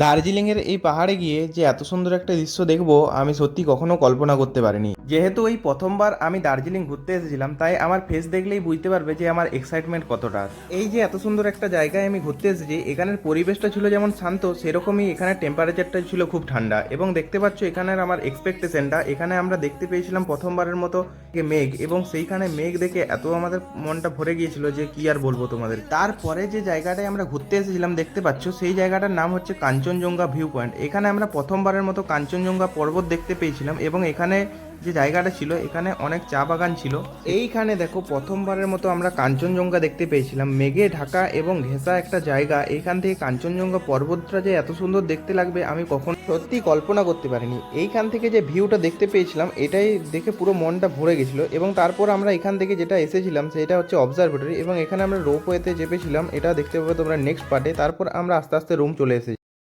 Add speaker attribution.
Speaker 1: দার্জিলিংয়ের এই পাহাড়ে গিয়ে যে এত সুন্দর একটা দৃশ্য দেখবো আমি সত্যি কখনো কল্পনা করতে পারিনি। যেহেতু এই প্রথমবার আমি দার্জিলিং ঘুরতে এসেছিলাম, তাই আমার ফেস দেখলেই বুঝতে পারবে যে আমার এক্সাইটমেন্ট কতটা। এই যে এত সুন্দর একটা জায়গায় আমি ঘুরতে এসেছি, এখানের পরিবেশটা ছিল যেমন শান্ত, সেরকমই এখানে টেম্পারেচারটা ছিল খুব ঠান্ডা। এবং দেখতে পাচ্ছ এখানের আমার এক্সপেকটেশনটা, এখানে আমরা দেখতে পেয়েছিলাম প্রথমবারের মতো মেঘ, এবং সেইখানে মেঘ দেখে এত আমাদের মনটা ভরে গিয়েছিল যে কি আর বলবো তোমাদের। তারপরে যে জায়গাটায় আমরা ঘুরতে এসেছিলাম দেখতে পাচ্ছ, সেই জায়গাটার নাম হচ্ছে কাঞ্চনজঙ্ঘা ভিউ পয়েন্ট। এখানে আমরা প্রথমবারের মতো কাঞ্চনজঙ্ঘা পর্বত দেখতে পেয়েছিলাম, এবং এখানে যে জায়গাটা ছিল এখানে অনেক চা বাগান ছিল। এইখানে দেখো প্রথমবারের মতো আমরা কাঞ্চনজঙ্ঘা দেখতে পেয়েছিলাম, মেঘে ঢাকা এবং ঘেঁষা একটা জায়গা। এইখান থেকে কাঞ্চনজঙ্ঘা পর্বতটা যে এত সুন্দর দেখতে লাগবে আমি কখনো সত্যি কল্পনা করতে পারিনি। এইখান থেকে যে ভিউটা দেখতে পেয়েছিলাম এটাই দেখে পুরো মনটা ভরে গেছিল। এবং তারপর আমরা এখান থেকে যেটা এসেছিলাম সেটা হচ্ছে অবজারভেটরি, এবং এখানে আমরা রোপওয়েতে চেপেছিলাম, এটা দেখতে পাবে তোমরা নেক্সট পার্টে। তারপর আমরা আস্তে আস্তে রুম চলে এসেছি।